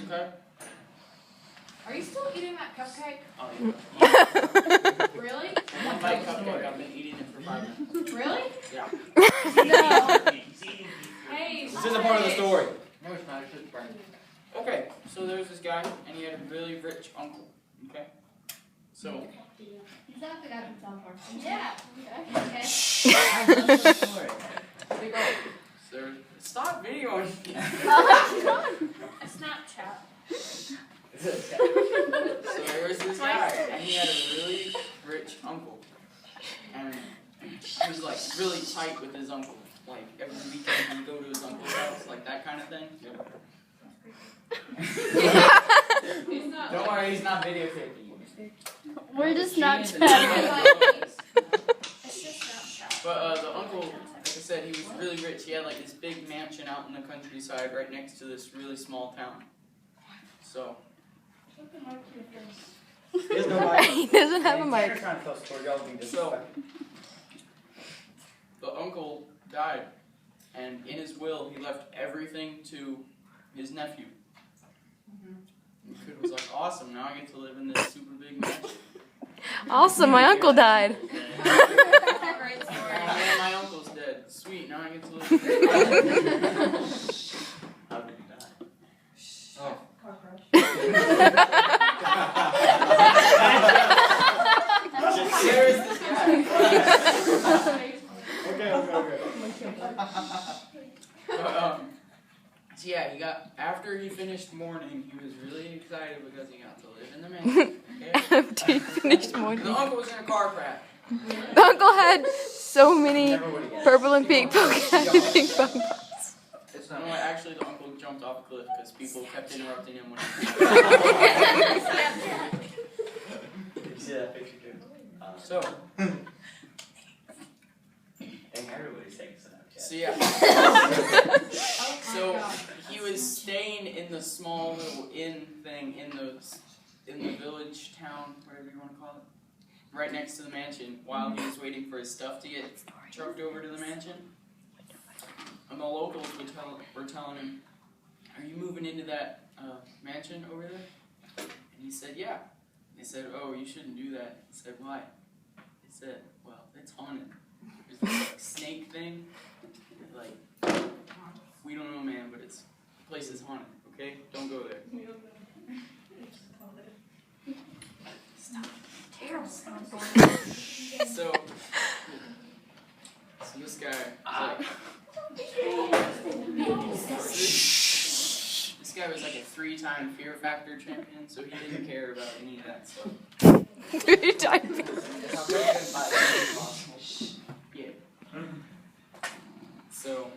Okay. Are you still eating that cupcake? Oh, yeah. Really? One bite cupcake. I've been eating it for 5 minutes. Really? Yeah. No. Hey, This isn't part of the story. No, it's not. It's just burnt. Okay, so there was this guy, and he had a really rich uncle. Okay. So. Is that the guy from South Park? Yeah. Okay. So stop videoing me. A Snapchat. So there was this guy, and he had a really rich uncle, and he was like really tight with his uncle. Like every weekend he'd go to his uncle's house, like that kind of thing. Don't worry, he's not videotaping you. We're just Snapchat. But the uncle, like I said, he was really rich. He had like this big mansion out in the countryside, right next to this really small town. So. He doesn't have a mic. So, the uncle died, and in his will, he left everything to his nephew. And the kid was like, awesome, now I get to live in this super big mansion. Awesome, my uncle died. Great story. Oh man, my uncle's dead. Sweet, now I get to live in this. How did he die? Oh. There is this guy. Okay. So yeah, he got, after he finished mourning, he was really excited because he got to live in the mansion. Okay? After he finished mourning. The uncle was in a car crash. The uncle had so many purple and pink Pokemon. You know what, actually the uncle jumped off a cliff because people kept interrupting him when he See that picture too? So. And everybody's taking Snapchat. So yeah. So he was staying in the small little inn thing in the village town, whatever you want to call it, right next to the mansion, while he was waiting for his stuff to get trucked over to the mansion. And the locals were telling him, "Are you moving into that mansion over there?" And he said, "Yeah." They said, "Oh, you shouldn't do that." He said, "Why?" They said, "Well, it's haunted. There's this like, snake thing. Like, we don't know, man, but the place is haunted. Okay, don't go there." Stop. Terrible. So this guy this guy was like a 3-time Fear Factor champion, so he didn't care about any of that stuff. 3-time. Yeah. So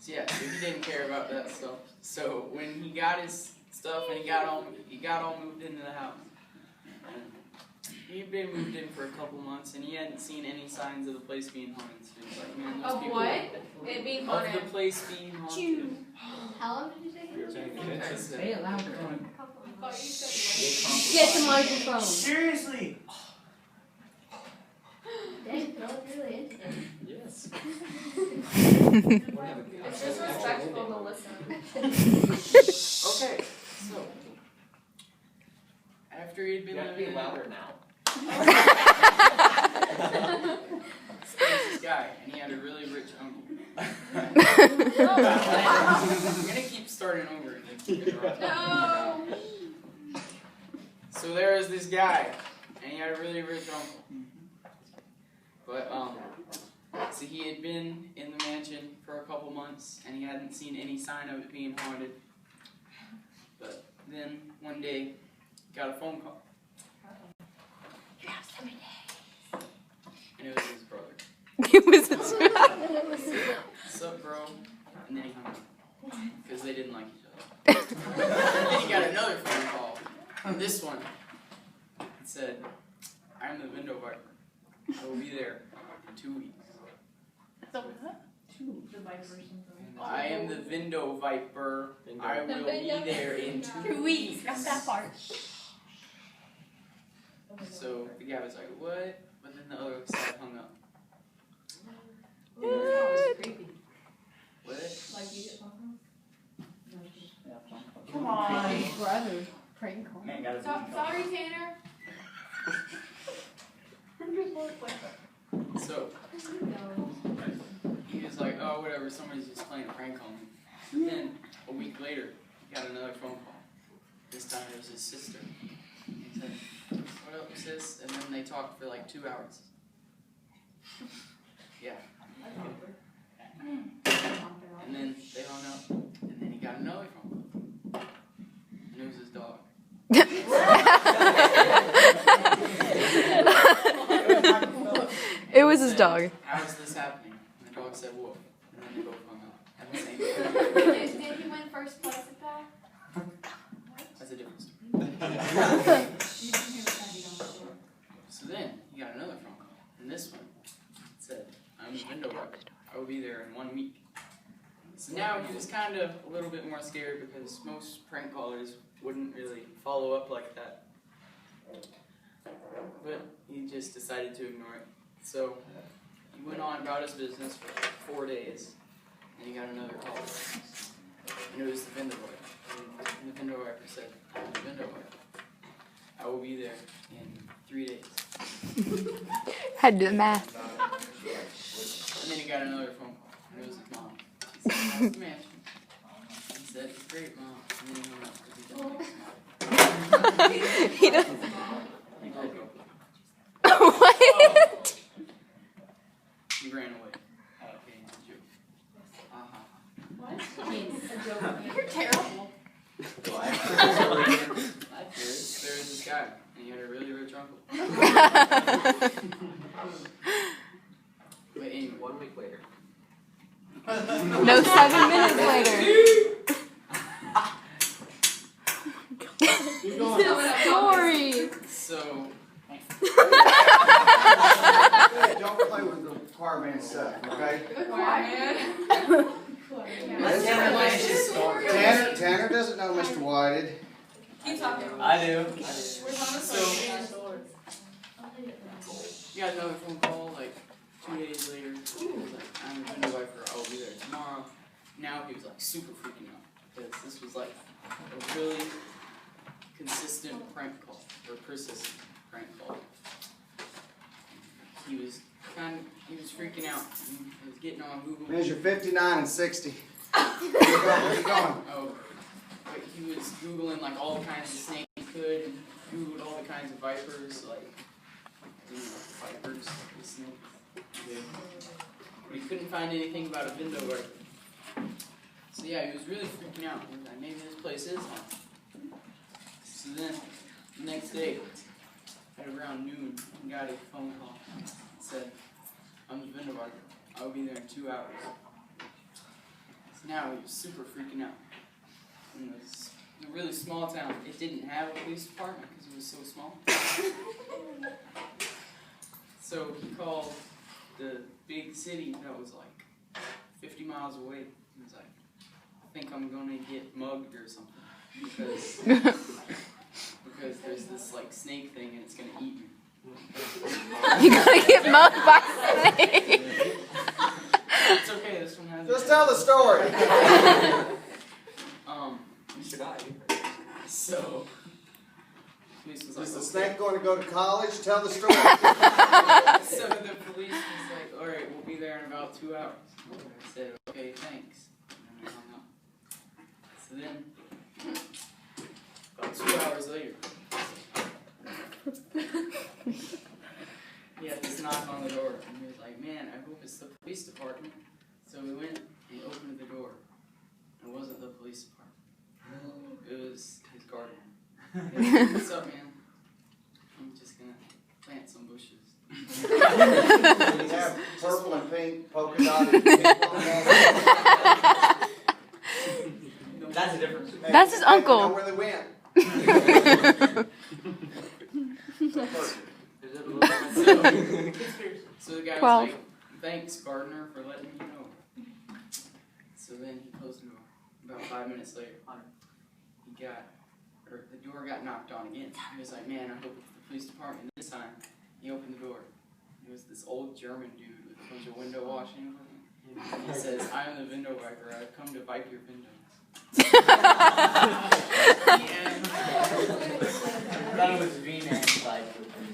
yeah, so he didn't care about that stuff. So when he got his stuff and he got all moved into the house. And he'd been moved in for a couple months and he hadn't seen any signs of the place being haunted. So he was like, man, those Of people what? It being of haunted. the place being haunted. How long did you say? Say it louder. Get the microphone. Seriously? Dang, Phil's really into this. Yes. It's disrespectful to listen. Okay, so after he'd been living in louder now. this guy, and he had a really rich uncle. I'm gonna keep starting over. No. So there was this guy, and he had a really rich uncle. But so he had been in the mansion for a couple months, and he hadn't seen any sign of it being haunted. But then one day, he got a phone call. You have 7 days. And it was his brother. It was What's up, bro? And then he hung up. Because they didn't like each other. And then he got another phone call. And this one, it said, "I'm the Vendo Viper. I will be there in 2 weeks." The what? The vibration. I am the Vendo Viper. I will be there in 2 weeks. That's that part. So the guy was like, "What?" But then the other side hung up. That was creepy. What? Like you get phone calls? Come on. Big brother prank call. Man, got a Sorry, Tanner. So he was like, oh, whatever, somebody's just playing a prank on me. And then a week later, he got another phone call. This time it was his sister. He said, what up, sis? And then they talked for like 2 hours. Yeah. And then they hung up. And then he got another phone call. And it was his dog. It was his dog. How is this happening? And the dog said, woof. And then they both hung up. At the same time. Did he win first place at that? That's a different story. So then he got another phone call. And this one said, I'm Vendo Viper. I will be there in 1 week. So now he was kind of a little bit more scared because most prank callers wouldn't really follow up like that. But he just decided to ignore it. So he went on about his business for 4 days, and he got another call. And it was the Vendo Viper. And the Vendo Viper said, I'm the Vendo Viper. I will be there in 3 days. Had to do the math. And then he got another phone call, and it was his mom. She said, how's the mansion? He said, it's great, Mom. And then he hung up because he didn't like his mom. He doesn't. He broke up. What? He ran away. Okay, it's a joke. What? You're terrible. There was this guy, and he had a really rich uncle. But anyway, 1 week later. No, 7 minutes later. Story. so Hey, don't play with the choir man stuff, okay? Tanner doesn't know Mr. Whited. Keep talking. I do. So he got another phone call like 2 days later. He was like, I'm the Vendo Viper, I'll be there tomorrow. Now he was like super freaking out because this was like a really consistent prank call or persistent prank call. He was freaking out. He was getting on Google. Measure 59 and 60. Where you going? Oh, but he was Googling like all kinds of snakes he could, and Googled all the kinds of vipers, like, vipers, the snakes. Yeah. But he couldn't find anything about a Vendo Viper. So yeah, he was really freaking out. He was like, maybe this place is haunted. So then, the next day, at around noon, he got a phone call. It said, I'm the Vendo Viper. I'll be there in 2 hours. So now he was super freaking out. And it was a really small town. It didn't have a police department because it was so small. So he called the big city that was like 50 miles away. He was like, I think I'm gonna get mugged or something because there's this like snake thing and it's gonna eat me. You're gonna get mugged by a snake. It's okay. This one has. Just tell the story. So. Police was like, Is the okay. snake going to go to college? Tell the story. So the police was like, alright, we'll be there in about 2 hours. I said, okay, thanks. And then we hung up. So then, about 2 hours later, he had this knock on the door. And he was like, man, I hope it's the police department. So we went and he opened the door. It wasn't the police department. It was his gardener. What's up, man? I'm just gonna plant some bushes. You have purple and pink polka dotted people on that. That's a difference. That's his uncle. Know where they went. So the guy 12. was like, thanks, gardener, for letting me know. So then he closed the door. About 5 minutes later, the door got knocked on again. He was like, man, I hope it's the police department. This time, he opened the door. It was this old German dude with a bunch of window washing equipment. And he says, I'm the Vendo Viper. I've come to vipe your windows. was V-Man, like.